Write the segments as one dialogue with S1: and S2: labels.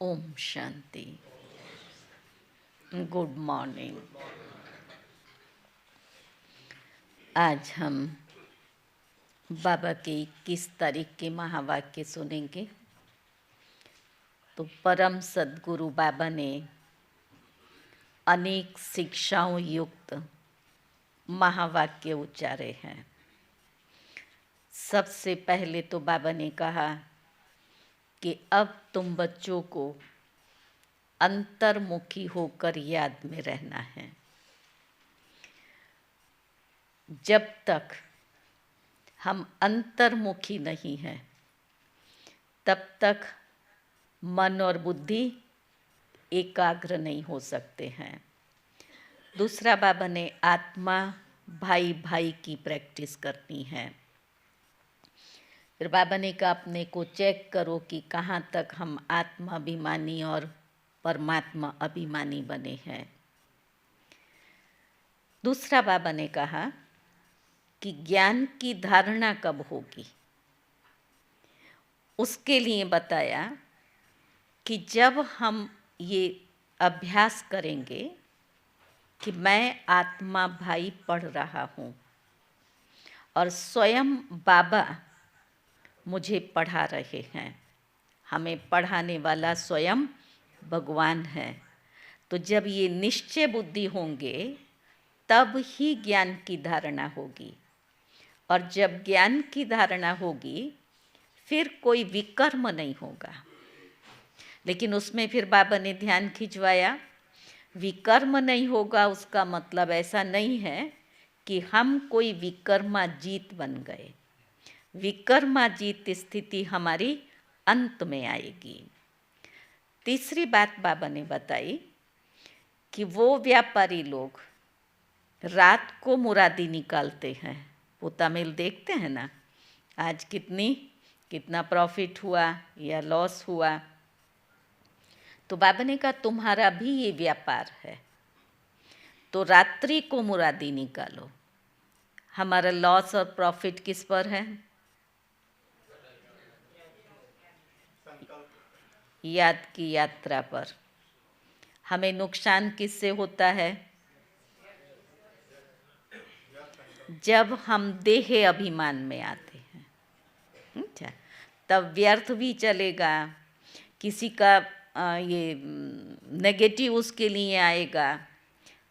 S1: Om Shanti. Good morning. आज हम बाबा के 21 तारीख के महावाक्य सुनेंगे। तो परम सद्गुरु बाबा ने अनेक शिक्षाओं युक्त महावाक्य उच्चारे हैं। सबसे पहले तो बाबा ने कहा कि अब तुम बच्चों को अंतर्मुखी होकर याद में रहना है। जब तक हम अंतर्मुखी नहीं हैं तब तक मन और बुद्धि एकाग्र नहीं हो सकते हैं। दूसरा बाबा ने आत्मा भाई भाई की प्रैक्टिस करनी है। फिर बाबा ने कहा अपने को चेक करो कि कहाँ तक हम आत्मा अभिमानी और परमात्मा अभिमानी बने हैं। दूसरा बाबा ने कहा कि ज्ञान की धारणा कब होगी। उसके लिए बताया कि जब हम ये अभ्यास करेंगे कि मैं आत्मा भाई पढ़ रहा हूँ और स्वयं बाबा मुझे पढ़ा रहे हैं, हमें पढ़ाने वाला स्वयं भगवान है। तो जब ये निश्चय बुद्धि होंगे तब ही ज्ञान की धारणा होगी, और जब ज्ञान की धारणा होगी फिर कोई विकर्म नहीं होगा। लेकिन उसमें फिर बाबा ने ध्यान खिंचवाया, विकर्म नहीं होगा उसका मतलब ऐसा नहीं है कि हम कोई विकर्माजीत बन गए। विकर्माजीत स्थिति हमारी अंत में आएगी। तीसरी बात बाबा ने बताई कि वो व्यापारी लोग रात को मुरादी निकालते हैं। पोता मिल देखते हैं ना, आज कितना प्रॉफिट हुआ या लॉस हुआ। तो बाबा ने कहा तुम्हारा भी ये व्यापार है, तो रात्रि को मुरादी निकालो। हमारा लॉस और प्रॉफिट किस पर है? याद की यात्रा पर। हमें नुकसान किससे होता है? जब हम देह अभिमान में आते हैं। अच्छा, तब व्यर्थ भी चलेगा, किसी का ये नेगेटिव उसके लिए आएगा।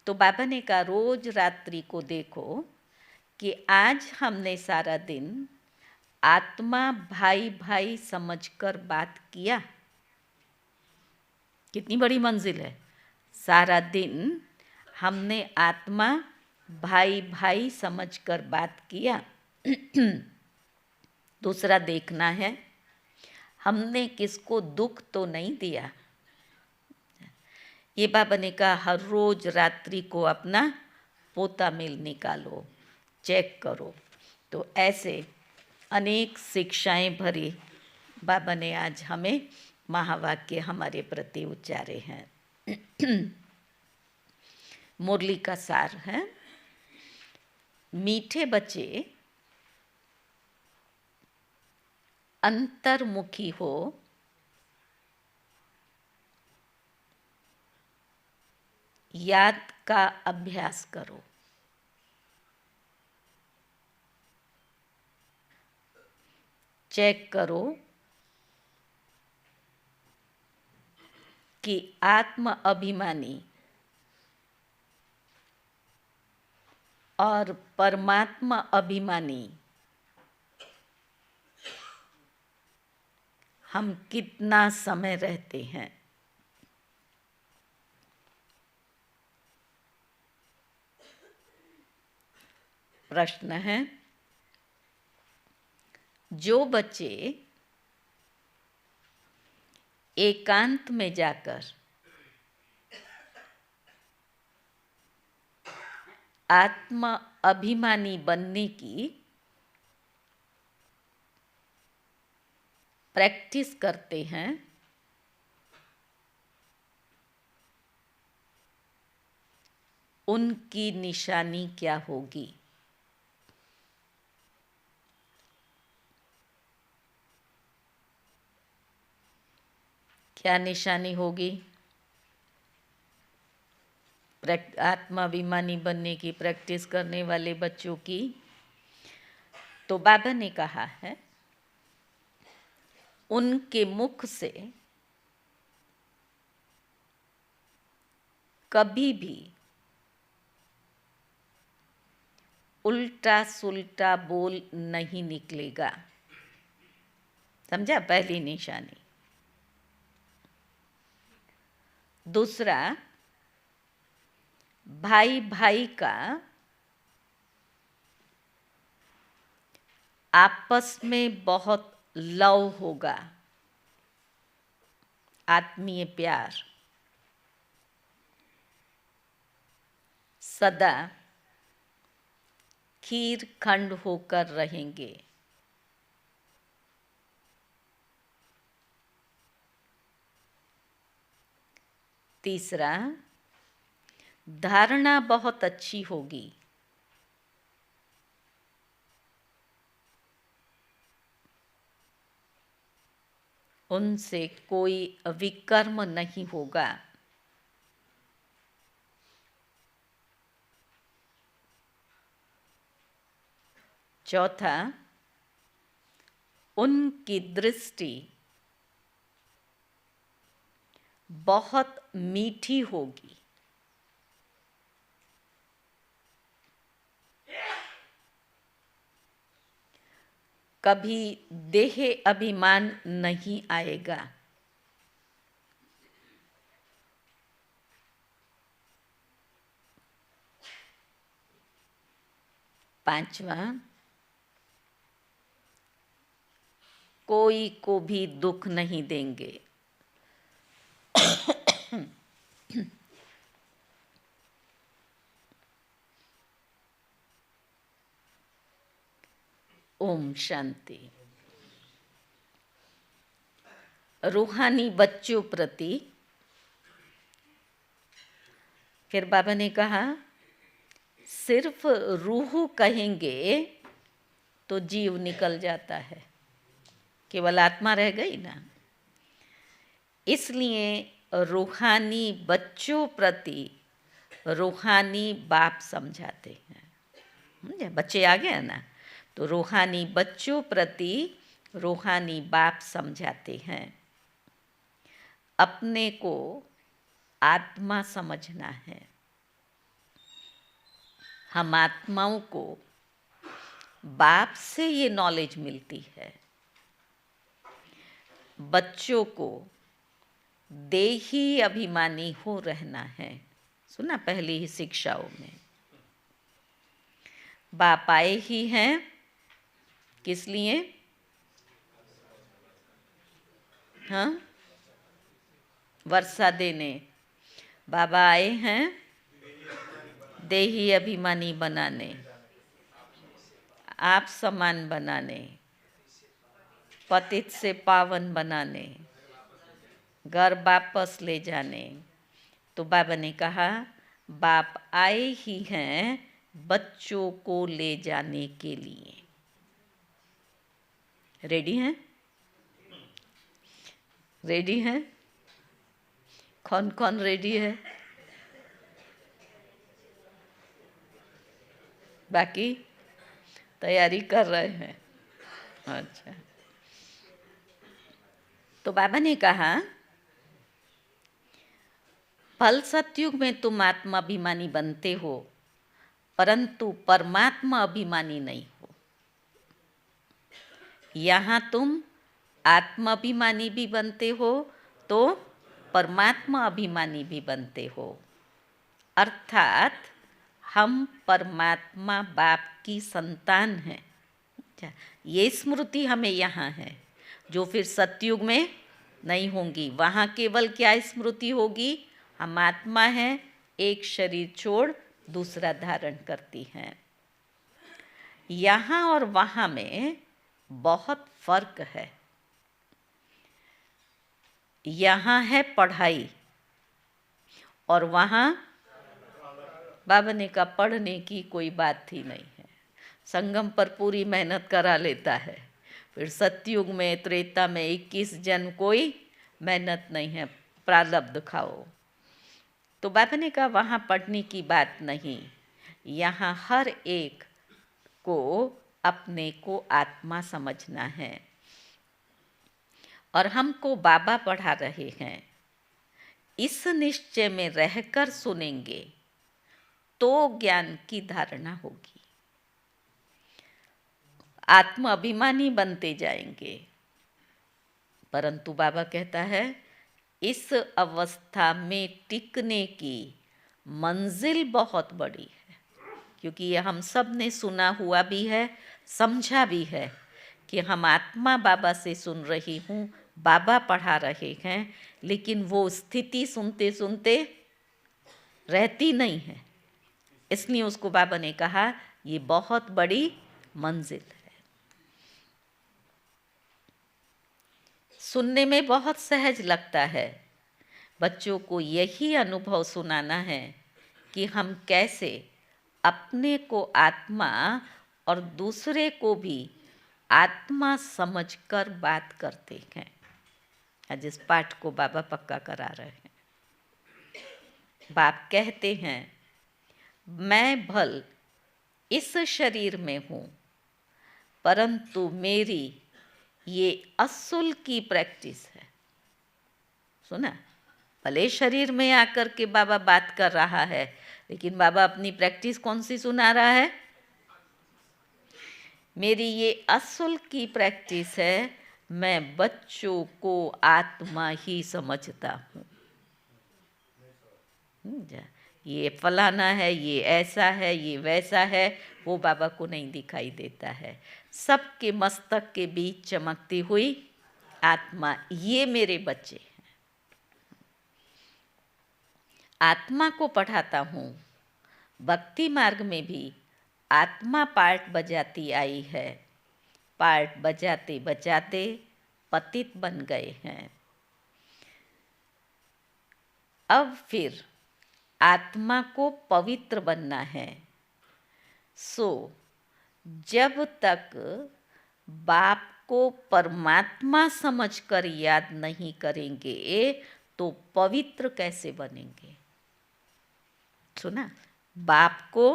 S1: तो बाबा ने कहा रोज रात्रि को देखो कि आज हमने सारा दिन आत्मा भाई भाई समझकर बात किया। कितनी बड़ी मंजिल है। सारा दिन हमने आत्मा भाई भाई समझकर बात किया। दूसरा देखना है हमने किसको दुख तो नहीं दिया। ये बाबा ने कहा हर रोज रात्रि को अपना पोता मिल निकालो, चेक करो। तो ऐसे अनेक शिक्षाएं भरी बाबा ने आज हमें महावाक्य हमारे प्रति उच्चारे हैं। मुरली का सार है, मीठे बच्चे अंतर्मुखी हो, याद का अभ्यास करो। चेक करो कि आत्म अभिमानी और परमात्मा अभिमानी हम कितना समय रहते हैं। प्रश्न है, जो बच्चे एकांत में जाकर आत्म अभिमानी बनने की प्रैक्टिस करते हैं, उनकी निशानी क्या होगी? क्या निशानी होगी? आत्माभिमानी बनने की प्रैक्टिस करने वाले बच्चों की। तो बाबा ने कहा है उनके मुख से कभी भी उल्टा सुल्टा बोल नहीं निकलेगा। समझा? पहली निशानी। दूसरा, भाई भाई का आपस में बहुत लव होगा, आत्मीय प्यार सदा खीर खंड होकर रहेंगे। तीसरा, धारणा बहुत अच्छी होगी, उनसे कोई विकर्म नहीं होगा। चौथा, उनकी दृष्टि बहुत मीठी होगी, कभी देह अभिमान नहीं आएगा। पांचवा, कोई को भी दुख नहीं देंगे। ओम शांति। रूहानी बच्चों प्रति फिर बाबा ने कहा सिर्फ रूह कहेंगे तो जीव निकल जाता है, केवल आत्मा रह गई ना। इसलिए रूहानी बच्चों प्रति रूहानी बाप समझाते हैं। बच्चे आ गए ना, तो रूहानी बच्चों प्रति रूहानी बाप समझाते हैं। अपने को आत्मा समझना है। हम आत्माओं को बाप से ये नॉलेज मिलती है। बच्चों को देही अभिमानी हो रहना है। सुना पहली ही शिक्षाओं में। बाप आए ही हैं किस लिए? हाँ, वर्षा देने। बाबा आए हैं देही अभिमानी बनाने, आप समान बनाने, पतित से पावन बनाने, घर वापस ले जाने। तो बाबा ने कहा बाप आए ही हैं बच्चों को ले जाने के लिए। रेडी हैं? रेडी हैं? कौन कौन रेडी है? बाकी तैयारी कर रहे हैं? अच्छा। तो बाबा ने कहा फल सतयुग में तुम आत्मा अभिमानी बनते हो, परंतु परमात्मा अभिमानी नहीं हो। यहाँ तुम आत्मा अभिमानी भी बनते हो तो परमात्मा अभिमानी भी बनते हो। अर्थात हम परमात्मा बाप की संतान हैं। ये स्मृति हमें यहाँ है, जो फिर सतयुग में नहीं होंगी। वहाँ केवल क्या स्मृति होगी? हम आत्मा हैं, एक शरीर छोड़ दूसरा धारण करती हैं। यहाँ और वहाँ में बहुत फर्क है। यहाँ है पढ़ाई और वहाँ बाबा ने कहा पढ़ने की कोई बात ही नहीं है। संगम पर पूरी मेहनत करा लेता है, फिर सतयुग में त्रेता में 21 जन्म कोई मेहनत नहीं है, प्रारब्ध खाओ। तो बाबा ने कहा वहाँ पढ़ने की बात नहीं, यहाँ हर एक को अपने को आत्मा समझना है। और हमको बाबा पढ़ा रहे हैं, इस निश्चय में रहकर सुनेंगे तो ज्ञान की धारणा होगी। आत्म अभिमानी बनते जाएंगे, परंतु बाबा कहता है इस अवस्था में टिकने की मंजिल बहुत बड़ी है, क्योंकि ये हम सब ने सुना हुआ भी है, समझा भी है कि हम आत्मा बाबा से सुन रही हूँ, बाबा पढ़ा रहे हैं, लेकिन वो स्थिति सुनते सुनते रहती नहीं है। इसलिए उसको बाबा ने कहा ये बहुत बड़ी मंजिल है। सुनने में बहुत सहज लगता है, बच्चों को यही अनुभव सुनाना है कि हम कैसे अपने को आत्मा और दूसरे को भी आत्मा समझकर बात करते हैं। आज इस पाठ को बाबा पक्का करा रहे हैं। बाप कहते हैं मैं भल इस शरीर में हूँ, परंतु मेरी ये असुल की प्रैक्टिस है। सुना, भले शरीर में आकर के बाबा बात कर रहा है, लेकिन बाबा अपनी प्रैक्टिस कौन सी सुना रहा है? मेरी ये असुल की प्रैक्टिस है, मैं बच्चों को आत्मा ही समझता हूँ। ये फलाना है, ये ऐसा है, ये वैसा है, वो बाबा को नहीं दिखाई देता है। सबके मस्तक के बीच चमकती हुई आत्मा, ये मेरे बच्चे हैं। आत्मा को पढ़ाता हूँ। भक्ति मार्ग में भी आत्मा पार्ट बजाती आई है, पार्ट बजाते बजाते पतित बन गए हैं। अब फिर आत्मा को पवित्र बनना है। सो जब तक बाप को परमात्मा समझकर याद नहीं करेंगे तो पवित्र कैसे बनेंगे? सुना, बाप को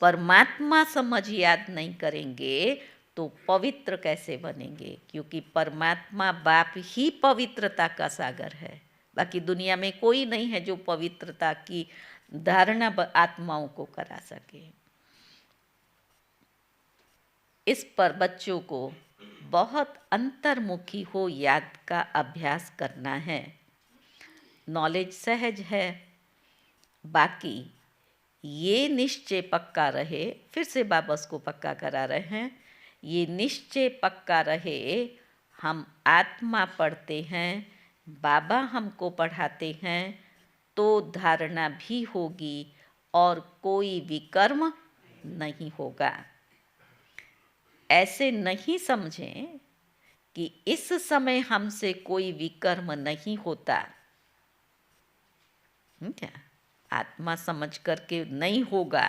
S1: परमात्मा समझ याद नहीं करेंगे तो पवित्र कैसे बनेंगे? क्योंकि परमात्मा बाप ही पवित्रता का सागर है। बाकी दुनिया में कोई नहीं है जो पवित्रता की धारणा आत्माओं को करा सके। इस पर बच्चों को बहुत अंतर्मुखी हो याद का अभ्यास करना है। नॉलेज सहज है, बाकी ये निश्चय पक्का रहे, फिर से बाबा उसको पक्का करा रहे हैं, ये निश्चय पक्का रहे हम आत्मा पढ़ते हैं, बाबा हमको पढ़ाते हैं, तो धारणा भी होगी और कोई विकर्म नहीं होगा। ऐसे नहीं समझें कि इस समय हमसे कोई विकर्म नहीं होता। क्या आत्मा समझ करके नहीं होगा,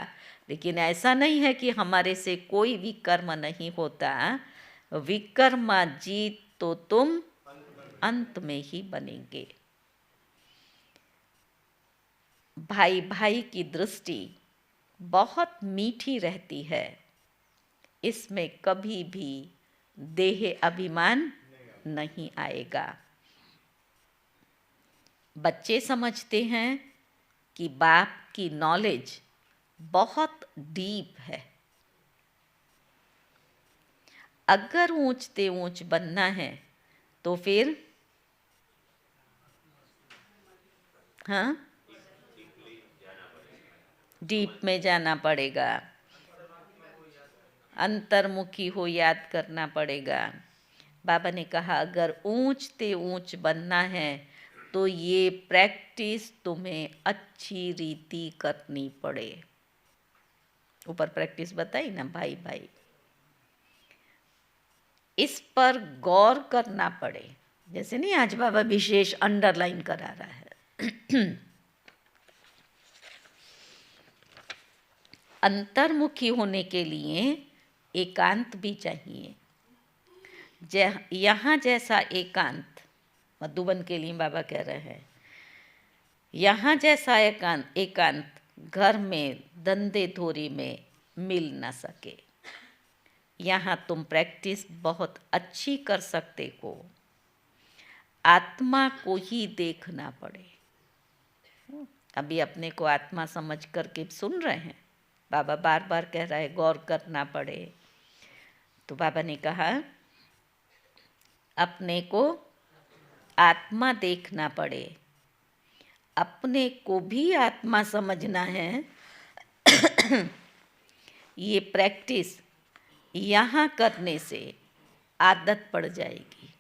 S1: लेकिन ऐसा नहीं है कि हमारे से कोई विकर्म नहीं होता। विकर्माजीत तो तुम अंत में ही बनेंगे। भाई भाई की दृष्टि बहुत मीठी रहती है, इसमें कभी भी देह अभिमान नहीं आएगा। बच्चे समझते हैं कि बाप की नॉलेज बहुत डीप है। अगर ऊंचते ऊंच बनना है तो फिर हाँ, डीप में जाना पड़ेगा, अंतर्मुखी हो याद करना पड़ेगा। बाबा ने कहा अगर ऊंचते ऊंच बनना है तो ये प्रैक्टिस तुम्हें अच्छी रीति करनी पड़े। ऊपर प्रैक्टिस बताई ना भाई भाई, इस पर गौर करना पड़े। जैसे नहीं आज बाबा विशेष अंडरलाइन करा रहा है। अंतर्मुखी होने के लिए एकांत भी चाहिए। यहाँ जैसा एकांत मधुबन के लिए बाबा कह रहे हैं, यहाँ जैसा एकांत घर में धंधे धोरी में मिल न सके। यहाँ तुम प्रैक्टिस बहुत अच्छी कर सकते हो, आत्मा को ही देखना पड़े। अभी अपने को आत्मा समझ करके सुन रहे हैं, बाबा बार बार कह रहा है गौर करना पड़े। तो बाबा ने कहा अपने को आत्मा देखना पड़े, अपने को भी आत्मा समझना है। ये प्रैक्टिस यहाँ करने से आदत पड़ जाएगी।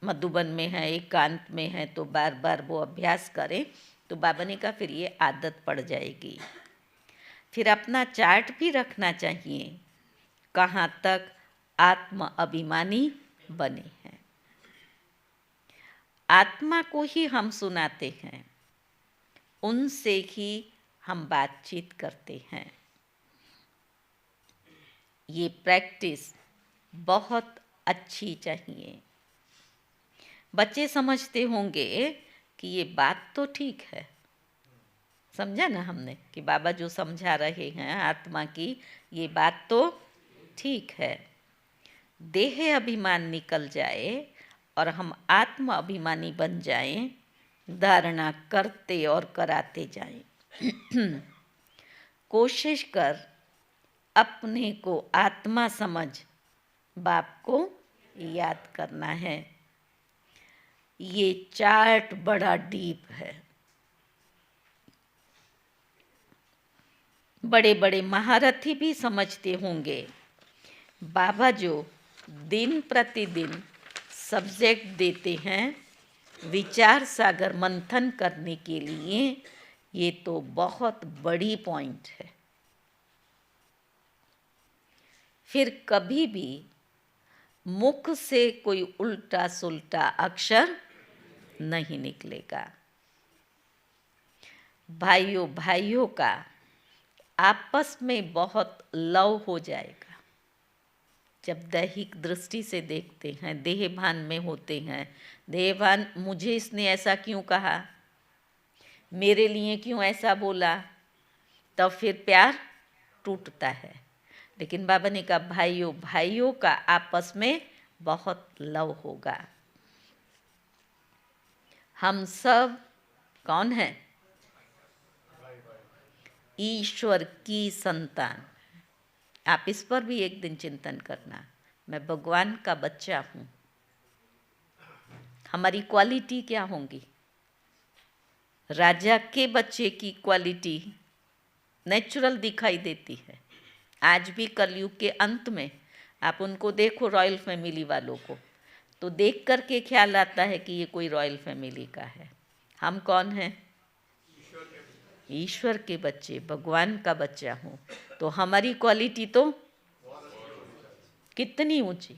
S1: मधुबन में है, एकांत में है, तो बार बार वो अभ्यास करें तो बाबा ने कहा फिर ये आदत पड़ जाएगी। फिर अपना चार्ट भी रखना चाहिए, कहाँ तक आत्म अभिमानी बने हैं। आत्मा को ही हम सुनाते हैं, उनसे ही हम बातचीत करते हैं। ये प्रैक्टिस बहुत अच्छी चाहिए। बच्चे समझते होंगे कि ये बात तो ठीक है, समझा ना हमने कि बाबा जो समझा रहे हैं आत्मा की, ये बात तो ठीक है। देह अभिमान निकल जाए और हम आत्म अभिमानी बन जाएं, धारणा करते और कराते जाएं। कोशिश कर अपने को आत्मा समझ बाप को याद करना है। ये चार्ट बड़ा डीप है। बड़े बड़े महारथी भी समझते होंगे, बाबा जो दिन प्रतिदिन सब्जेक्ट देते हैं विचार सागर मंथन करने के लिए, ये तो बहुत बड़ी पॉइंट है। फिर कभी भी मुख से कोई उल्टा सुल्टा अक्षर नहीं निकलेगा। भाइयों भाइयों का आपस में बहुत लव हो जाएगा। जब दैहिक दृष्टि से देखते हैं, देहभान में होते हैं, देहभान मुझे इसने ऐसा क्यों कहा, मेरे लिए क्यों ऐसा बोला, तब फिर प्यार टूटता है। लेकिन बाबा ने कहा भाइयों भाइयों का आपस में बहुत लव होगा। हम सब कौन हैं? ईश्वर की संतान। आप इस पर भी एक दिन चिंतन करना, मैं भगवान का बच्चा हूँ। हमारी क्वालिटी क्या होंगी? राजा के बच्चे की क्वालिटी नेचुरल दिखाई देती है। आज भी कलयुग के अंत में आप उनको देखो, रॉयल फैमिली वालों को, तो देख करके ख्याल आता है कि ये कोई रॉयल फैमिली का है। हम कौन हैं? ईश्वर के बच्चे, भगवान का बच्चा हूँ। तो हमारी क्वालिटी तो कितनी ऊंची।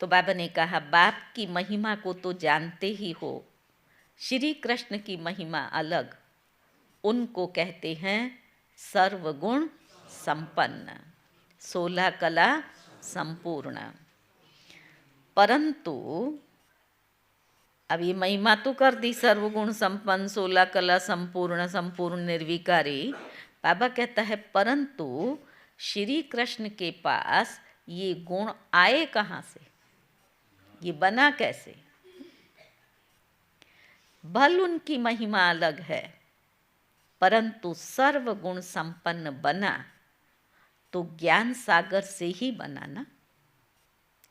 S1: तो बाबा ने कहा बाप की महिमा को तो जानते ही हो, श्री कृष्ण की महिमा अलग, उनको कहते हैं सर्वगुण संपन्न, 16 कला संपूर्ण। परंतु अब ये महिमा तो कर दी, सर्वगुण संपन्न, 16 कला संपूर्ण, संपूर्ण निर्विकारी। बाबा कहता है परंतु श्री कृष्ण के पास ये गुण आए कहाँ से, ये बना कैसे? भल उनकी महिमा अलग है, परंतु सर्वगुण संपन्न बना तो ज्ञान सागर से ही बना ना।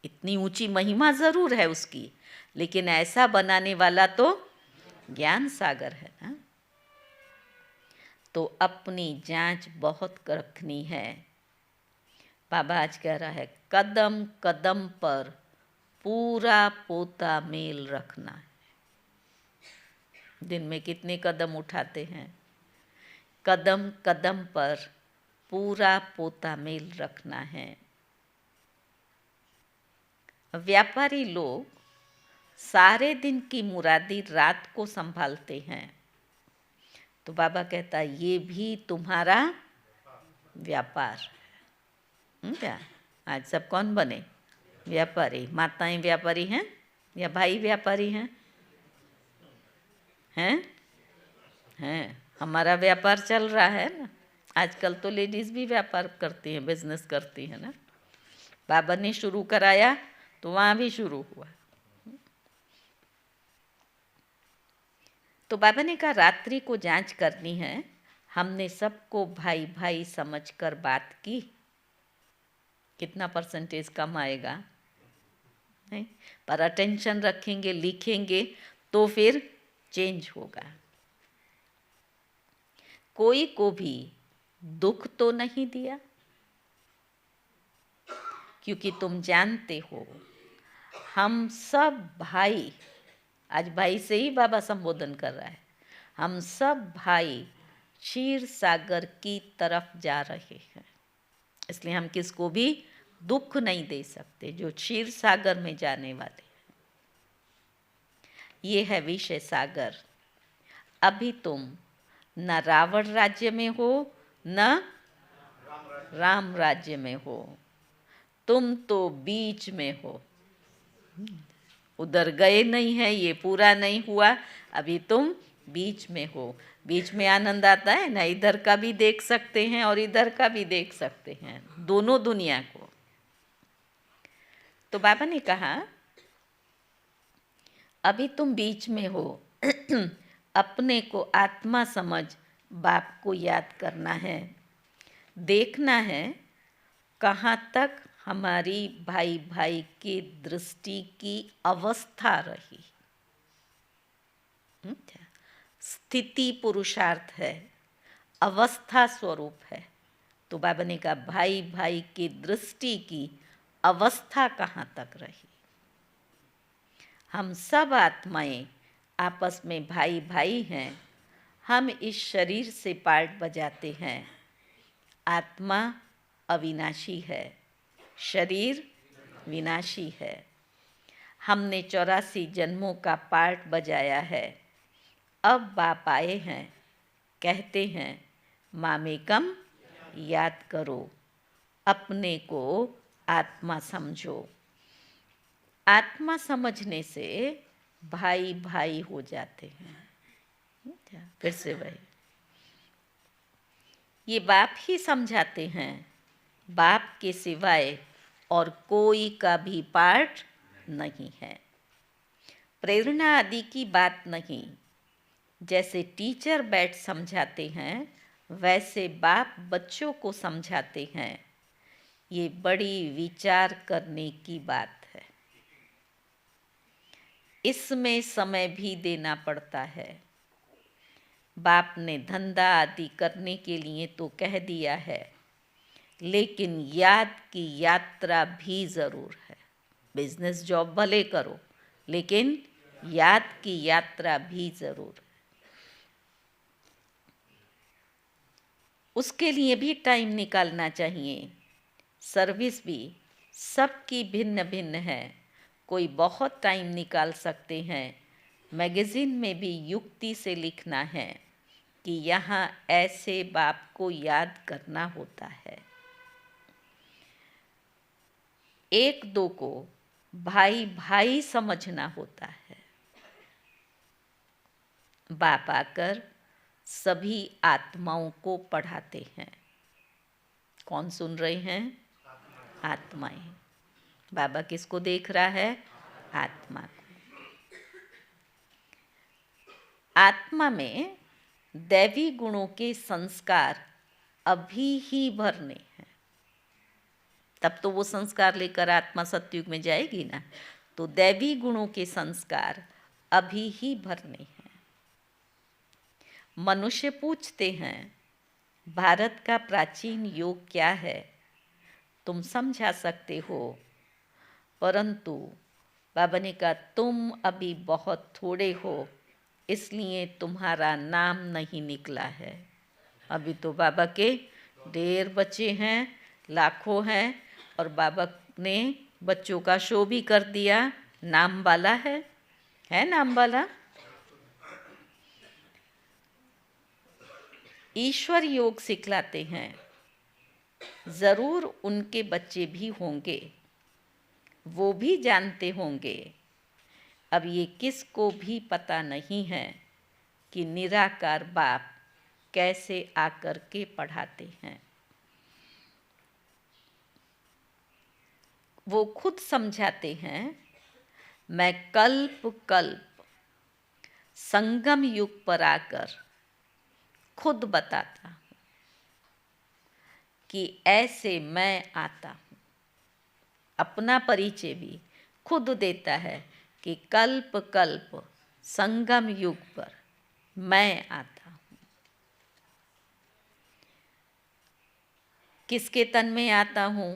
S1: इतनी ऊंची महिमा जरूर है उसकी, लेकिन ऐसा बनाने वाला तो ज्ञान सागर है ना। तो अपनी जांच बहुत रखनी है। बाबा आज कह रहा है कदम कदम पर पूरा पोता मेल रखना है। दिन में कितने कदम उठाते हैं? कदम कदम पर पूरा पोता मेल रखना है। व्यापारी लोग सारे दिन की मुरादी रात को संभालते हैं, तो बाबा कहता ये भी तुम्हारा व्यापार। क्या आज सब कौन बने? व्यापारी। माताएं व्यापारी हैं या भाई व्यापारी हैं? हैं? हैं। हमारा व्यापार चल रहा है ना। आजकल तो लेडीज़ भी व्यापार करती हैं, बिजनेस करती हैं ना। बाबा ने शुरू कराया तो वहाँ भी शुरू हुआ। तो बाबा ने कहा रात्रि को जांच करनी है। हमने सबको भाई भाई समझकर बात की, कितना परसेंटेज कम आएगा? नहीं, पर अटेंशन रखेंगे, लिखेंगे तो फिर चेंज होगा। कोई को भी दुख तो नहीं दिया, क्योंकि तुम जानते हो हम सब भाई, आज भाई से ही बाबा संबोधन कर रहा है, हम सब भाई क्षीर सागर की तरफ जा रहे हैं। इसलिए हम किसको भी दुख नहीं दे सकते जो क्षीर सागर में जाने वाले हैं। ये है विषय सागर। अभी तुम न रावण राज्य में हो न राम राज्य में हो, तुम तो बीच में हो। उधर गए नहीं है, ये पूरा नहीं हुआ, अभी तुम बीच में हो। बीच में आनंद आता है ना, इधर का भी देख सकते हैं और इधर का भी देख सकते हैं, दोनों दुनिया को। तो बाबा ने कहा अभी तुम बीच में हो। अपने को आत्मा समझ बाप को याद करना है, देखना है कहाँ तक हमारी भाई भाई की दृष्टि की अवस्था रही। स्थिति पुरुषार्थ है, अवस्था स्वरूप है। तो बाबा ने कहा भाई भाई की दृष्टि की अवस्था कहाँ तक रही। हम सब आत्माएं आपस में भाई भाई हैं। हम इस शरीर से पार्ट बजाते हैं। आत्मा अविनाशी है, शरीर विनाशी है। हमने 84 जन्मों का पार्ट बजाया है। अब बाप आए हैं, कहते हैं मामेकम याद करो, अपने को आत्मा समझो। आत्मा समझने से भाई भाई हो जाते हैं। फिर से भाई, ये बाप ही समझाते हैं, बाप के सिवाय और कोई का भी पार्ट नहीं है। प्रेरणा आदि की बात नहीं। जैसे टीचर बैठ समझाते हैं, वैसे बाप बच्चों को समझाते हैं। ये बड़ी विचार करने की बात है। इसमें समय भी देना पड़ता है। बाप ने धंधा आदि करने के लिए तो कह दिया है, लेकिन याद की यात्रा भी ज़रूर है। बिजनेस जॉब भले करो, लेकिन याद की यात्रा भी ज़रूर है। उसके लिए भी टाइम निकालना चाहिए। सर्विस भी सबकी भिन्न भिन्न है। कोई बहुत टाइम निकाल सकते हैं। मैगज़ीन में भी युक्ति से लिखना है कि यहाँ ऐसे बाप को याद करना होता है। एक दो को भाई भाई समझना होता है। बाप आकर सभी आत्माओं को पढ़ाते हैं। कौन सुन रहे हैं? आत्माएं। बाबा किसको देख रहा है? आत्मा को। आत्मा में दैवी गुणों के संस्कार अभी ही भरने हैं। तब तो वो संस्कार लेकर आत्मा सतयुग में जाएगी ना। तो दैवी गुणों के संस्कार अभी ही भरने हैं। मनुष्य पूछते हैं भारत का प्राचीन योग क्या है? तुम समझा सकते हो, परंतु बाबा ने कहा तुम अभी बहुत थोड़े हो, इसलिए तुम्हारा नाम नहीं निकला है। अभी तो बाबा के ढेर बच्चे हैं, लाखों हैं, और बाबा ने बच्चों का शो भी कर दिया। नाम वाला है नाम वाला। ईश्वर योग सिखलाते हैं। ज़रूर उनके बच्चे भी होंगे, वो भी जानते होंगे। अब ये किसको भी पता नहीं है कि निराकार बाप कैसे आकर के पढ़ाते हैं। वो खुद समझाते हैं, मैं कल्प कल्प संगम युग पर आकर खुद बताता हूँ कि ऐसे मैं आता हूँ। अपना परिचय भी खुद देता है कि कल्प कल्प संगम युग पर मैं आता हूँ। किसके तन में आता हूँ?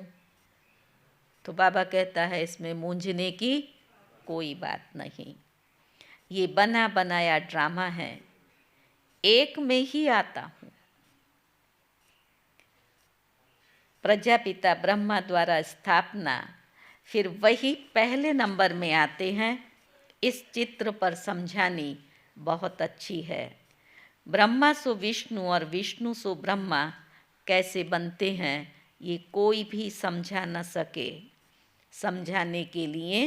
S1: तो बाबा कहता है इसमें मूंझने की कोई बात नहीं, ये बना बनाया ड्रामा है, एक में ही आता हूँ। प्रजापिता ब्रह्मा द्वारा स्थापना, फिर वही पहले नंबर में आते हैं। इस चित्र पर समझानी बहुत अच्छी है। ब्रह्मा सो विष्णु और विष्णु सो ब्रह्मा कैसे बनते हैं ये कोई भी समझा न सके। समझाने के लिए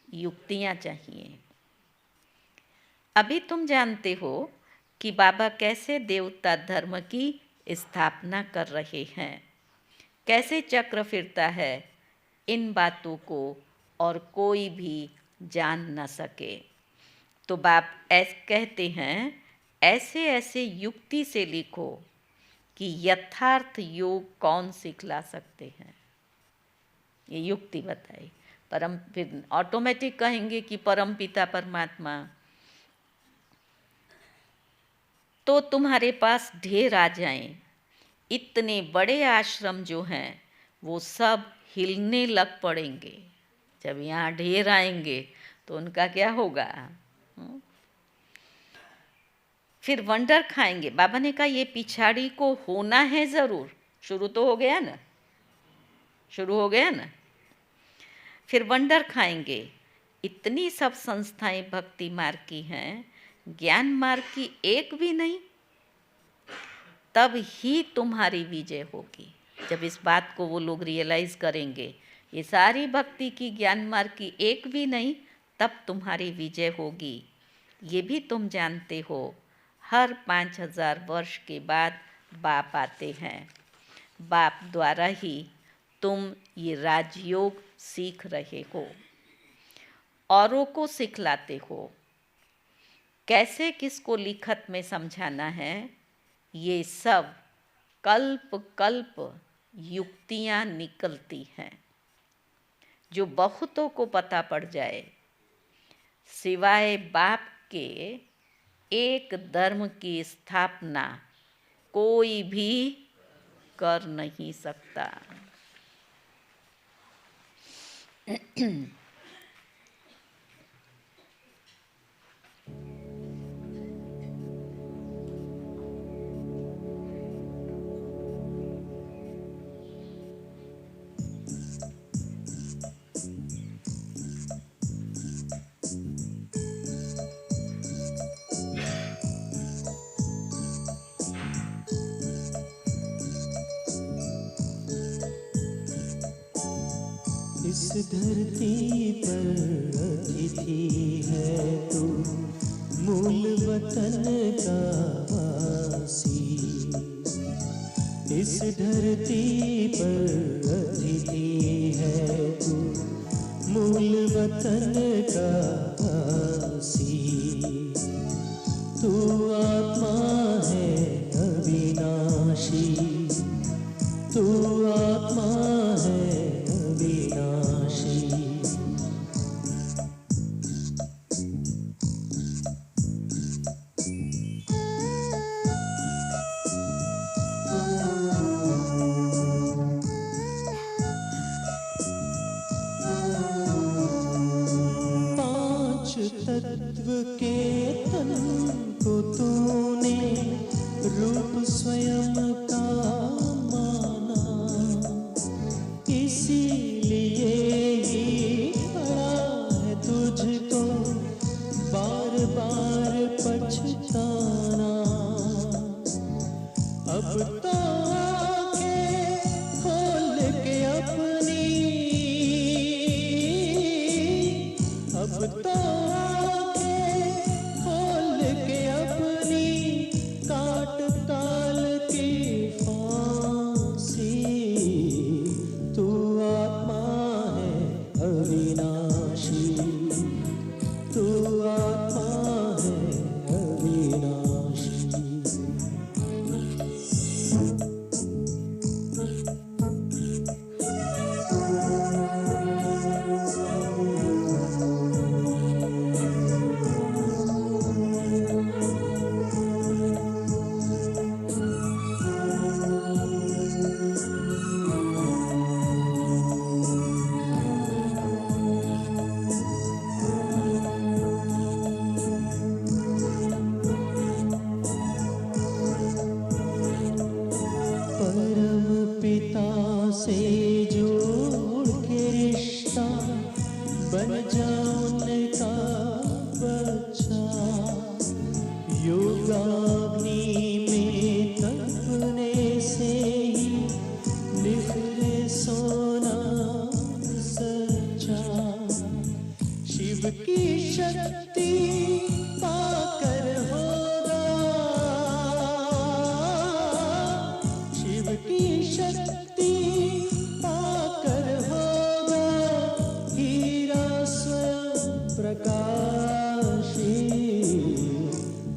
S1: युक्तियाँ चाहिए। अभी तुम जानते हो कि बाबा कैसे देवता धर्म की स्थापना कर रहे हैं, कैसे चक्र फिरता है। इन बातों को और कोई भी जान न सके। तो बाप कहते हैं, ऐसे ऐसे युक्ति से लिखो कि यथार्थ योग कौन सिखला सकते हैं। ये युक्ति बताई। परम फिर ऑटोमेटिक कहेंगे कि परम पिता परमात्मा, तो तुम्हारे पास ढेर आ जाएं। इतने बड़े आश्रम जो हैं वो सब हिलने लग पड़ेंगे। जब यहाँ ढेर आएंगे तो उनका क्या होगा? फिर वंडर खाएंगे। बाबा ने कहा ये पिछाड़ी को होना है ज़रूर। शुरू तो हो गया ना, शुरू हो गया ना। फिर वंडर खाएंगे। इतनी सब संस्थाएं भक्ति मार्ग की हैं, ज्ञान मार्ग की एक भी नहीं। तब ही तुम्हारी विजय होगी। जब इस बात को वो लोग रियलाइज़ करेंगे, ये सारी भक्ति की ज्ञान मार्ग की एक भी नहीं, तब तुम्हारी विजय होगी। ये भी तुम जानते हो, हर 5000 वर्ष के बाद बाप आते हैं। बाप द्वारा ही तुम ये राजयोग सीख रहे हो, औरों को सिखलाते हो। कैसे किसको लिखत में समझाना है, ये सब कल्प कल्प युक्तियाँ निकलती हैं जो बहुतों को पता पड़ जाए। सिवाय बाप के एक धर्म की स्थापना कोई भी कर नहीं सकता।
S2: इस धरती पर अतिथि है तू, मूल वतन का वासी। इस धरती पर अतिथि है तू, मूल वतन का वासी। तू आत्मा है अविनाशी, तू आत्मा है अविनाशी। पांच तत्व के तन को तूने रूप स्वयं का माना, इसीलिए ही पड़ा है तुझको बार बार पछताना। अब तो आंखें खोल के अपनी अब तो आंखें खोल के अपनी काट ताल की फांसी, तू आत्मा है अविनाशी, तू आत्मा है अविनाशी। परम पिता से जोड़ के रिश्ता बन जा उनका बच्चा, योगाग्नि में तपने से ही निखरे सोना सच्चा। शिव की शक्ति पाकर होगा, शिव की शक्ति पाकर होगा हीरा स्वयं प्रकाशी,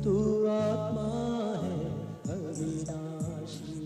S2: तू आत्मा है अविनाशी।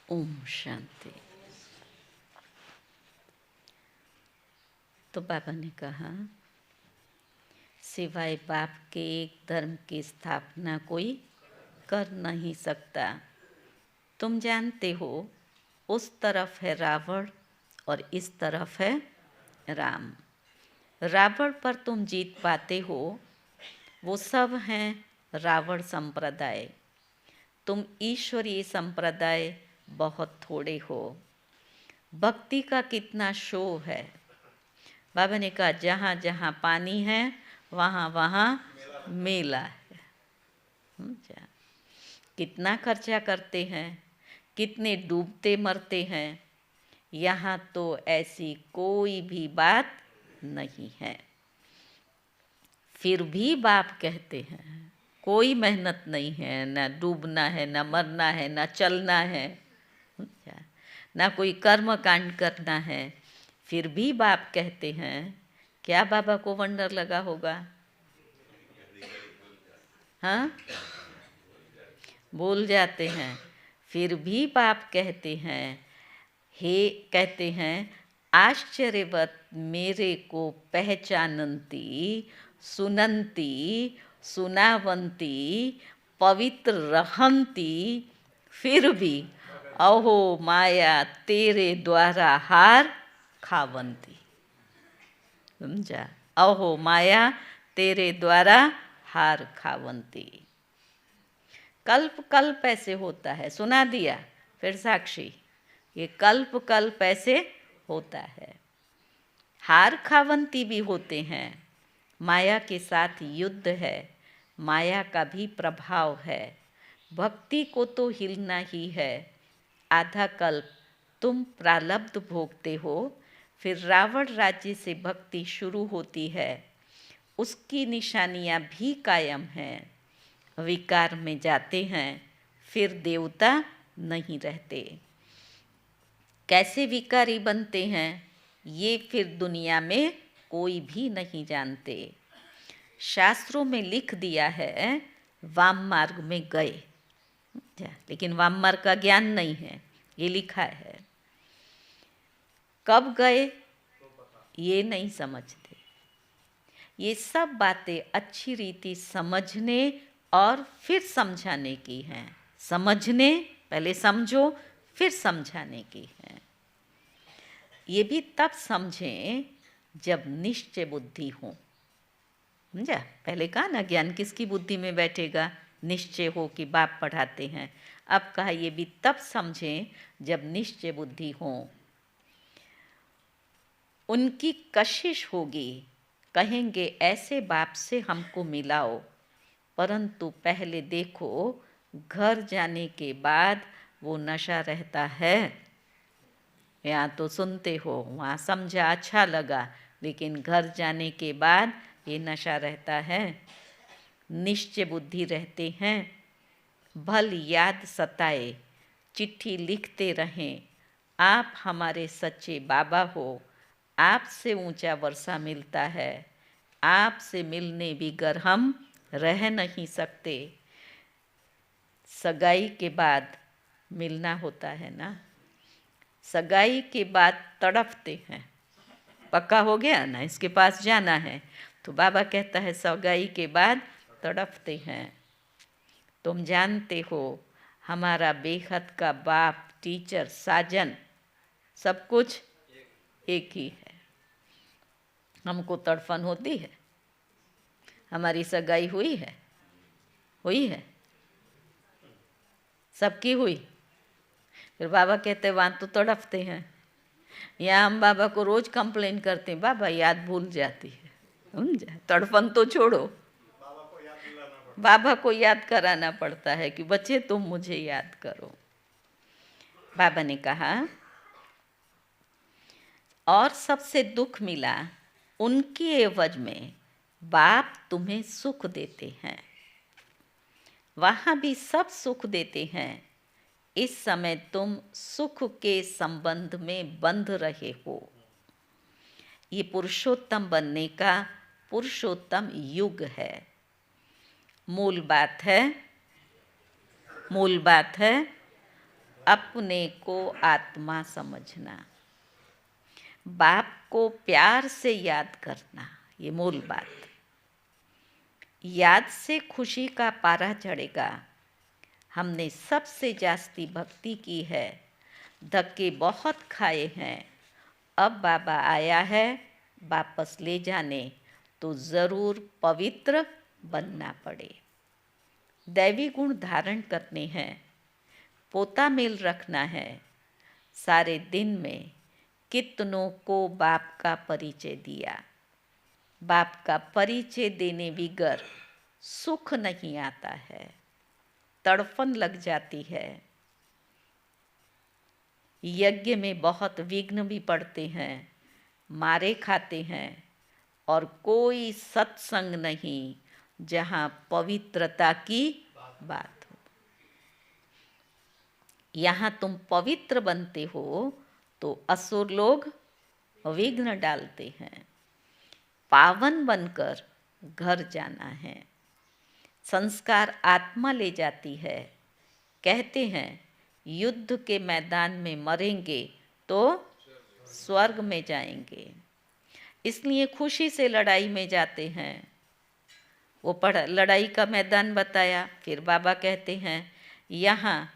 S1: ओम शांति। तो बाबा ने कहा, सिवाय बाप के एक धर्म की स्थापना कोई कर नहीं सकता। तुम जानते हो, उस तरफ है रावण और इस तरफ है राम। रावण पर तुम जीत पाते हो, वो सब हैं रावण संप्रदाय। तुम ईश्वरीय संप्रदाय बहुत थोड़े हो। भक्ति का कितना शो है। बाबा ने कहा, जहाँ जहाँ पानी है वहाँ वहाँ मेला है। कितना खर्चा करते हैं, कितने डूबते मरते हैं। यहाँ तो ऐसी कोई भी बात नहीं है। फिर भी बाप कहते हैं, कोई मेहनत नहीं है, ना डूबना है, ना मरना है, ना चलना है, ना कोई कर्म कांड करना है। फिर भी बाप कहते हैं, क्या बाबा को वंडर लगा होगा? हाँ, बोल जाते हैं। फिर भी बाप कहते हैं, कहते हैं, आश्चर्यवत मेरे को पहचानंती, सुनंती, सुनावंती, पवित्र रहंती, फिर भी अहो माया तेरे द्वारा हार खावंती। समझा? अहो माया तेरे द्वारा हार खावंती। कल्प कल्प ऐसे होता है, सुना दिया फिर साक्षी, ये कल्प कल्प ऐसे होता है। हार खावंती भी होते हैं। माया के साथ युद्ध है, माया का भी प्रभाव है। भक्ति को तो हिलना ही है। आधा कल्प तुम प्रारब्ध भोगते हो, फिर रावण राज्य से भक्ति शुरू होती है। उसकी निशानियाँ भी कायम हैं। विकार में जाते हैं, फिर देवता नहीं रहते। कैसे विकारी बनते हैं, ये फिर दुनिया में कोई भी नहीं जानते। शास्त्रों में लिख दिया है, वाम मार्ग में गए, लेकिन वाम मार्ग का ज्ञान नहीं है, ये लिखा है। कब गए ये नहीं समझते। ये सब बातें अच्छी रीति समझने और फिर समझाने की हैं। समझने, पहले समझो, फिर समझाने की हैं। ये भी तब समझें जब निश्चय बुद्धि हो। समझा? पहले कहा ना ज्ञान किसकी बुद्धि में बैठेगा, निश्चय हो कि बाप पढ़ाते हैं। अब कहा ये भी तब समझें जब निश्चय बुद्धि हो। उनकी कशिश होगी, कहेंगे ऐसे बाप से हमको मिलाओ, परंतु पहले देखो घर जाने के बाद वो नशा रहता है। यहाँ तो सुनते हो, वहाँ समझा, अच्छा लगा, लेकिन घर जाने के बाद ये नशा रहता है। निश्चय बुद्धि रहते हैं, भल याद सताए, चिट्ठी लिखते रहें, आप हमारे सच्चे बाबा हो, आपसे ऊंचा वर्षा मिलता है, आपसे मिलने बिगर हम रह नहीं सकते। सगाई के बाद मिलना होता है ना, सगाई के बाद तड़पते हैं, पक्का हो गया ना, इसके पास जाना है, तो बाबा कहता है सगाई के बाद तड़पते हैं। तुम जानते हो हमारा बेहद का बाप, टीचर, साजन, सब कुछ एक ही है। हमको तड़फन होती है, हमारी सगाई हुई है, हुई है, सबकी हुई। फिर बाबा कहते हैं वहाँ तो तड़पते हैं। यहाँ हम बाबा को रोज कंप्लेन करते हैं, बाबा याद भूल जाती है, समझा? तड़पन तो छोड़ो, बाबा को याद कराना पड़ता है कि बच्चे तुम मुझे याद करो। बाबा ने कहा और सबसे दुख मिला उनकी एवज में बाप तुम्हें सुख देते हैं, वहाँ भी सब सुख देते हैं। इस समय तुम सुख के संबंध में बंध रहे हो। ये पुरुषोत्तम बनने का पुरुषोत्तम युग है। मूल बात है अपने को आत्मा समझना, बाप को प्यार से याद करना, ये मूल बात। याद से खुशी का पारा चढ़ेगा। हमने सबसे जास्ती भक्ति की है, धक्के बहुत खाए हैं, अब बाबा आया है वापस ले जाने, तो ज़रूर पवित्र बनना पड़े। दैवी गुण धारण करने हैं, पोता मेल रखना है। सारे दिन में कितनों को बाप का परिचय दिया, बाप का परिचय देने बिगर सुख नहीं आता है, तड़फन लग जाती है। यज्ञ में बहुत विघ्न भी पड़ते हैं, मारे खाते हैं, और कोई सत्संग नहीं जहाँ पवित्रता की बात हो। यहाँ तुम पवित्र बनते हो तो असुर लोग विघ्न डालते हैं। पावन बनकर घर जाना है। संस्कार आत्मा ले जाती है। कहते हैं युद्ध के मैदान में मरेंगे तो स्वर्ग में जाएंगे, इसलिए खुशी से लड़ाई में जाते हैं। वो लड़ाई का मैदान बताया। फिर बाबा कहते हैं यहाँ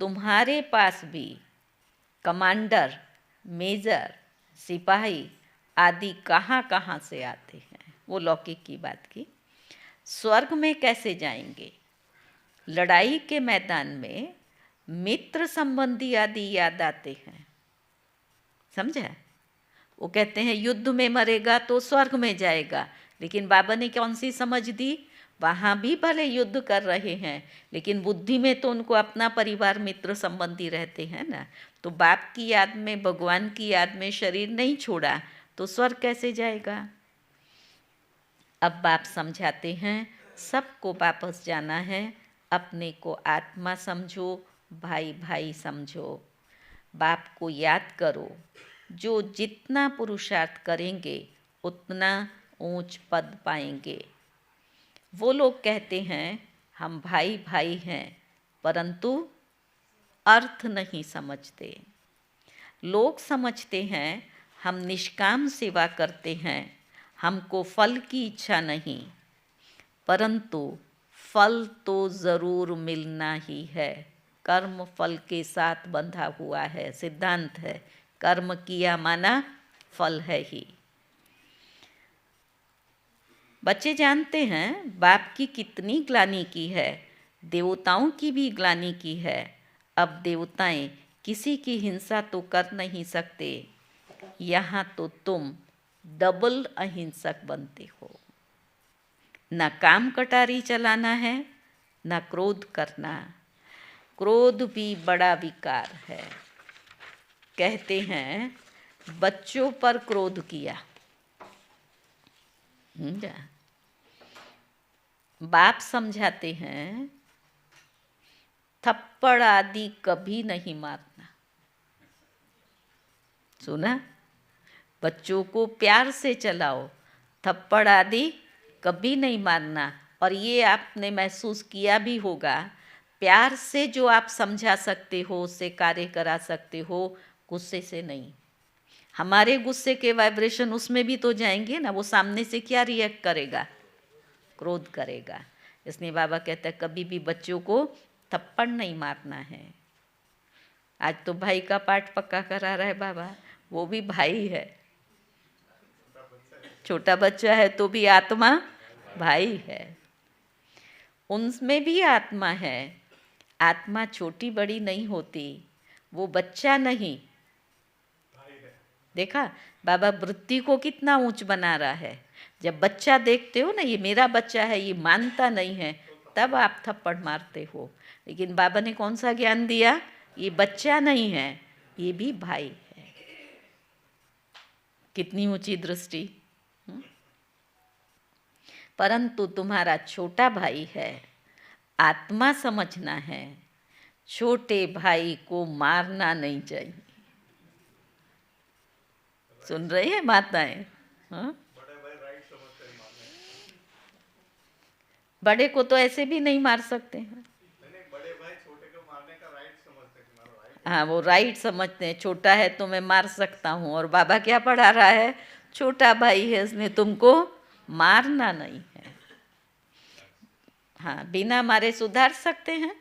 S1: तुम्हारे पास भी कमांडर, मेजर, सिपाही आदि कहाँ कहाँ से आते हैं। वो लौकिक की बात की। स्वर्ग में कैसे जाएंगे? लड़ाई के मैदान में मित्र संबंधी आदि याद आते हैं, समझा? वो कहते हैं युद्ध में मरेगा तो स्वर्ग में जाएगा, लेकिन बाबा ने कौन सी समझ दी? वहाँ भी भले युद्ध कर रहे हैं, लेकिन बुद्धि में तो उनको अपना परिवार, मित्र संबंधी रहते हैं ना। तो बाप की याद में, भगवान की याद में शरीर नहीं छोड़ा तो स्वर्ग कैसे जाएगा? अब बाप समझाते हैं सबको वापस जाना है, अपने को आत्मा समझो, भाई भाई समझो, बाप को याद करो। जो जितना पुरुषार्थ करेंगे उतना ऊंच पद पाएंगे। वो लोग कहते हैं हम भाई भाई हैं, परंतु अर्थ नहीं समझते। लोग समझते हैं हम निष्काम सेवा करते हैं, हमको फल की इच्छा नहीं, परंतु फल तो ज़रूर मिलना ही है। कर्म फल के साथ बंधा हुआ है, सिद्धांत है। कर्म किया माना फल है ही। बच्चे जानते हैं बाप की कितनी ग्लानि की है, देवताओं की भी ग्लानि की है। अब देवताएं किसी की हिंसा तो कर नहीं सकते, यहाँ तो तुम डबल अहिंसक बनते हो। न काम कटारी चलाना है, न क्रोध करना। क्रोध भी बड़ा विकार है। कहते हैं बच्चों पर क्रोध किया, बाप समझाते हैं थप्पड़ आदि कभी नहीं मारना। सुना? बच्चों को प्यार से चलाओ, थप्पड़ आदि कभी नहीं मारना। और ये आपने महसूस किया भी होगा, प्यार से जो आप समझा सकते हो, उससे कार्य करा सकते हो, गुस्से से नहीं। हमारे गुस्से के वाइब्रेशन उसमें भी तो जाएंगे ना, वो सामने से क्या रिएक्ट करेगा? क्रोध करेगा। इसलिए बाबा कहता है कभी भी बच्चों को थप्पड़ नहीं मारना है। आज तो भाई का पाठ पक्का करा रहा है बाबा, वो भी भाई है, छोटा बच्चा है तो भी आत्मा भाई है, उनमें भी आत्मा है। आत्मा छोटी बड़ी नहीं होती, वो बच्चा नहीं। देखा बाबा वृत्ति को कितना ऊंच बना रहा है। जब बच्चा देखते हो ना, ये मेरा बच्चा है, ये मानता नहीं है, तब आप थप्पड़ मारते हो। लेकिन बाबा ने कौन सा ज्ञान दिया? ये बच्चा नहीं है, ये भी भाई है। कितनी ऊंची दृष्टि। परंतु तुम्हारा छोटा भाई है, आत्मा समझना है, छोटे भाई को मारना नहीं चाहिए। सुन रही है माताएं? हाँ? बड़े को तो ऐसे भी नहीं मार सकते हैं।
S3: बड़े भाई छोटे को मारने का राइट समझते हैं।
S1: हाँ, वो राइट समझते हैं, छोटा है तो मैं मार सकता हूँ। और बाबा क्या पढ़ा रहा है? छोटा भाई है, इसने तुमको मारना नहीं है। हाँ, बिना मारे सुधार सकते हैं,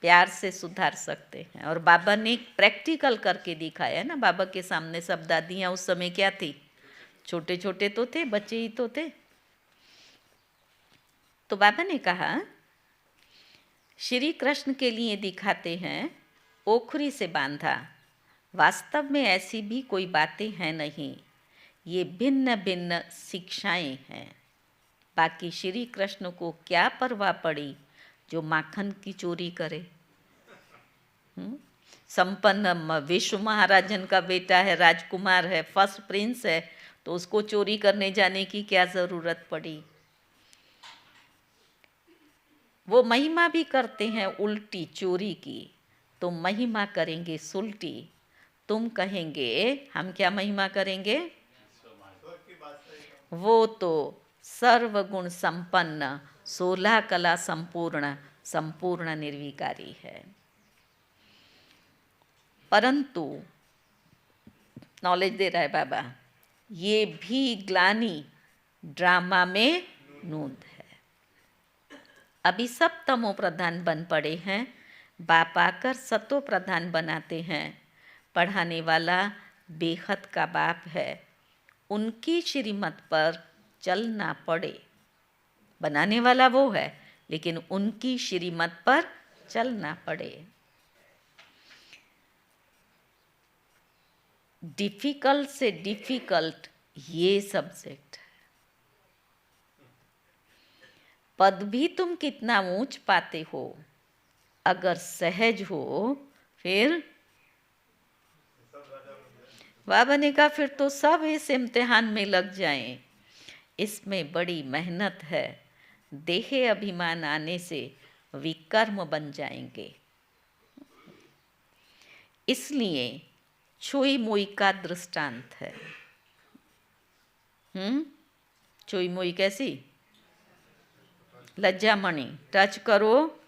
S1: प्यार से सुधार सकते हैं। और बाबा ने प्रैक्टिकल करके दिखाया ना। बाबा के सामने सब दादियाँ उस समय क्या थी? छोटे छोटे तो थे, बच्चे ही तो थे। तो बाबा ने कहा श्री कृष्ण के लिए दिखाते हैं ओखरी से बांधा, वास्तव में ऐसी भी कोई बातें हैं नहीं, ये भिन्न भिन्न शिक्षाएं हैं। बाकी श्री कृष्ण को क्या परवाह पड़ी जो माखन की चोरी करे? संपन्न विश्व महाराजन का बेटा है, राजकुमार है, फर्स्ट प्रिंस है, तो उसको चोरी करने जाने की क्या ज़रूरत पड़ी? वो महिमा भी करते हैं उल्टी चोरी की, तो महिमा करेंगे सुलटी। तुम कहेंगे हम क्या महिमा करेंगे? वो तो सर्वगुण संपन्न, 16 कला संपूर्ण, संपूर्ण निर्विकारी है। परंतु नॉलेज दे रहा है बाबा, ये भी ग्लानि ड्रामा में नूंद है। अभी सब तमो प्रधान बन पड़े हैं, बाप आकर सतो प्रधान बनाते हैं। पढ़ाने वाला बेहद का बाप है, उनकी श्रीमत पर चलना पड़े। बनाने वाला वो है, लेकिन उनकी श्रीमत पर चलना पड़े। डिफिकल्ट से डिफिकल्ट ये सब्जेक्ट है। पद भी तुम कितना ऊंच पाते हो, अगर सहज हो फिर बाबा ने कहा फिर तो सब इस इम्तिहान में लग जाएं। इसमें बड़ी मेहनत है, देहे अभिमान आने से विकर्म बन जाएंगे। इसलिए छुई मुई का दृष्टांत है। छुई मुई कैसी? लज्जामणि, टच करो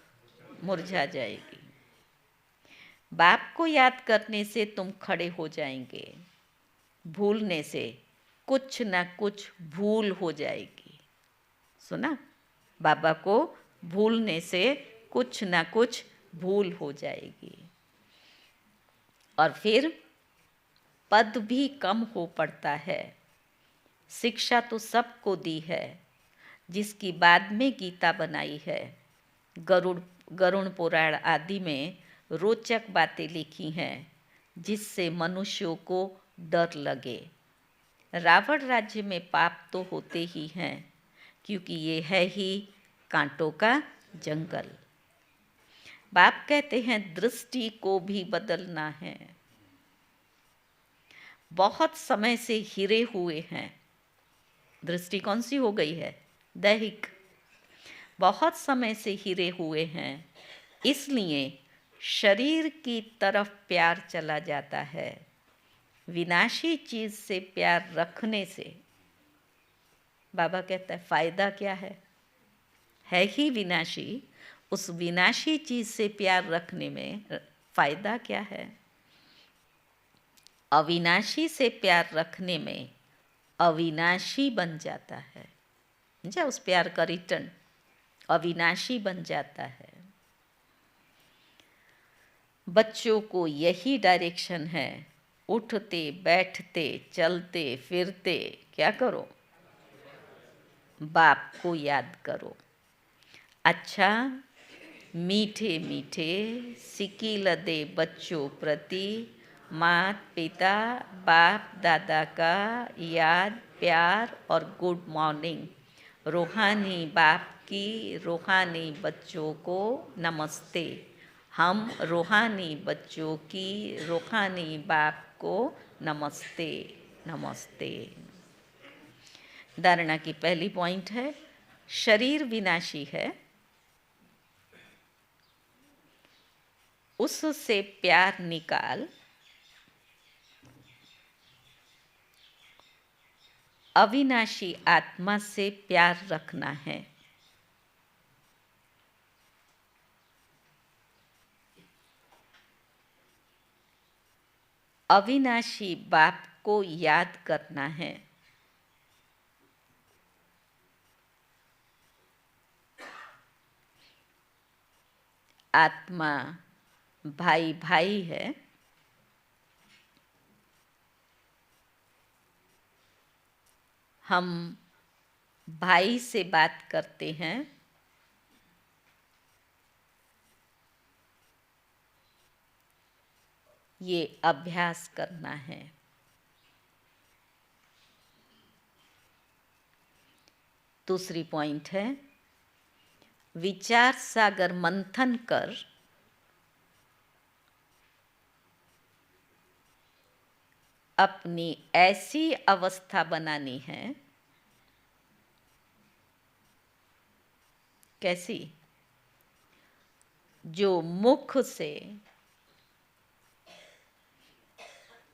S1: मुरझा जाएगी। बाप को याद करने से तुम खड़े हो जाएंगे, भूलने से कुछ ना कुछ भूल हो जाएगी। सुना? बाबा को भूलने से कुछ ना कुछ भूल हो जाएगी, और फिर पद भी कम हो पड़ता है। शिक्षा तो सबको दी है, जिसकी बाद में गीता बनाई है। गरुड़ पुराण आदि में रोचक बातें लिखी हैं, जिससे मनुष्यों को डर लगे। रावण राज्य में पाप तो होते ही हैं, क्योंकि ये है ही कांटों का जंगल। बाप कहते हैं दृष्टि को भी बदलना है। बहुत समय से हिरे हुए हैं, दृष्टि कौन सी हो गई है? दैहिक। बहुत समय से हिरे हुए हैं, इसलिए शरीर की तरफ प्यार चला जाता है। विनाशी चीज से प्यार रखने से बाबा कहता है फायदा क्या है ही विनाशी। उस विनाशी चीज से प्यार रखने में फायदा क्या है? अविनाशी से प्यार रखने में अविनाशी बन जाता है। समझा? उस प्यार का रिटर्न अविनाशी बन जाता है। बच्चों को यही डायरेक्शन है। उठते बैठते चलते फिरते क्या करो? बाप को याद करो। अच्छा, मीठे मीठे सिकील दे बच्चों प्रति माता पिता बाप दादा का याद प्यार और गुड मॉर्निंग। रूहानी बाप की रूहानी बच्चों को नमस्ते। हम रूहानी बच्चों की रूहानी बाप को नमस्ते नमस्ते। धारणा की पहली पॉइंट है, शरीर विनाशी है, उससे प्यार निकाल। अविनाशी आत्मा से प्यार रखना है। अविनाशी बाप को याद करना है। आत्मा भाई भाई है, हम भाई से बात करते हैं। ये अभ्यास करना है। दूसरी पॉइंट है, विचार सागर मंथन कर अपनी ऐसी अवस्था बनानी है। कैसी? जो मुख से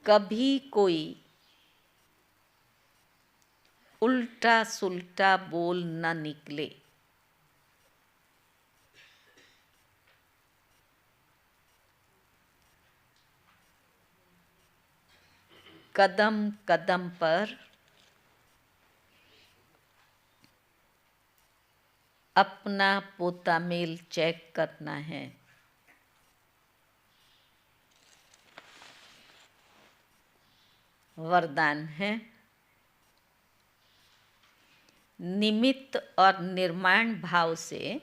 S1: कभी कोई उल्टा सुल्टा बोल न निकले। कदम कदम पर अपना पोता मेल चेक करना है। वरदान है, निमित्त और निर्माण भाव से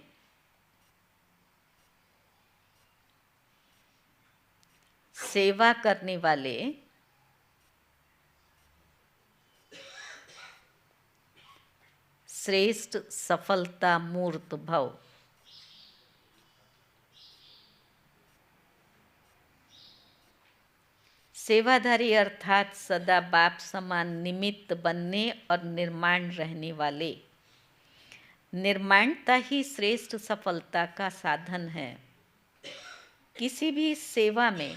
S1: सेवा करने वाले श्रेष्ठ सफलता मूर्त भव। सेवाधारी अर्थात सदा बाप समान निमित्त बनने और निर्माण रहने वाले। निर्माणता ही श्रेष्ठ सफलता का साधन है। किसी भी सेवा में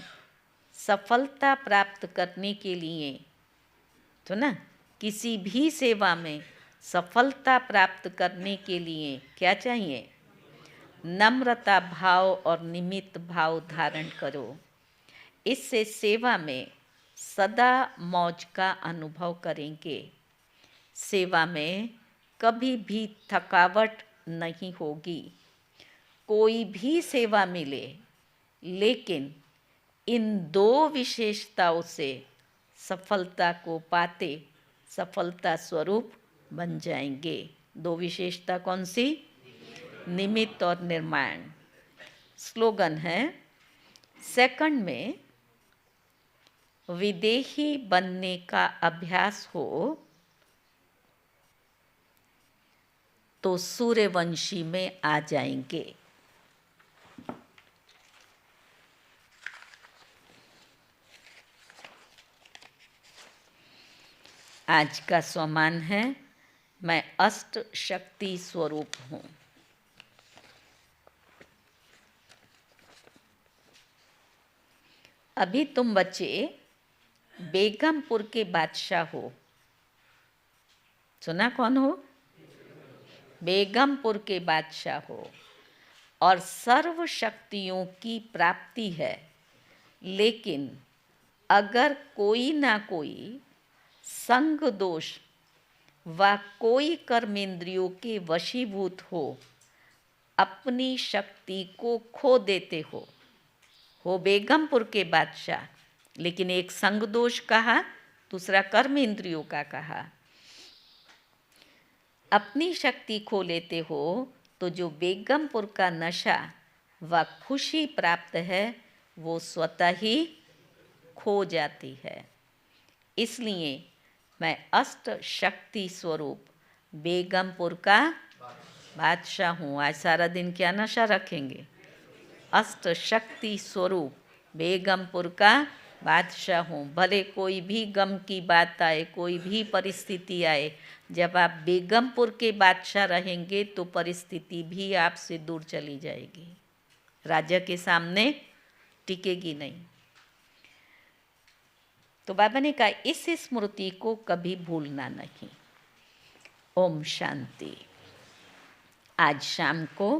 S1: सफलता प्राप्त करने के लिए तो ना, किसी भी सेवा में सफलता प्राप्त करने के लिए क्या चाहिए? नम्रता भाव और निमित्त भाव धारण करो। इससे सेवा में सदा मौज का अनुभव करेंगे। सेवा में कभी भी थकावट नहीं होगी। कोई भी सेवा मिले, लेकिन इन दो विशेषताओं से सफलता को पाते सफलता स्वरूप बन जाएंगे। दो विशेषता कौन सी? निमित्त और निर्माण। स्लोगन है, सेकंड में विदेही बनने का अभ्यास हो तो सूर्यवंशी में आ जाएंगे। आज का स्वमान है, मैं अष्ट शक्ति स्वरूप हूँ। अभी तुम बच्चे बेगमपुर के बादशाह हो। सुना कौन हो? बेगमपुर के बादशाह हो और सर्व शक्तियों की प्राप्ति है। लेकिन अगर कोई ना कोई संग दोष व कोई कर्मेंद्रियों के वशीभूत हो, अपनी शक्ति को खो देते हो बेगमपुर के बादशाह, लेकिन एक संग दोष कहा, दूसरा कर्म इंद्रियों का कहा। अपनी शक्ति खो लेते हो तो जो बेगमपुर का नशा व खुशी प्राप्त है वो स्वतः ही खो जाती है। इसलिए मैं अष्ट शक्ति स्वरूप बेगमपुर का बादशाह हूँ। आज सारा दिन क्या नशा रखेंगे? अष्ट शक्ति स्वरूप बेगमपुर का बादशाह हूँ। भले कोई भी गम की बात आए, कोई भी परिस्थिति आए, जब आप बेगमपुर के बादशाह रहेंगे तो परिस्थिति भी आपसे दूर चली जाएगी, राजा के सामने टिकेगी नहीं। तो बाबा ने कहा इस स्मृति को कभी भूलना नहीं। ओम शांति। आज शाम को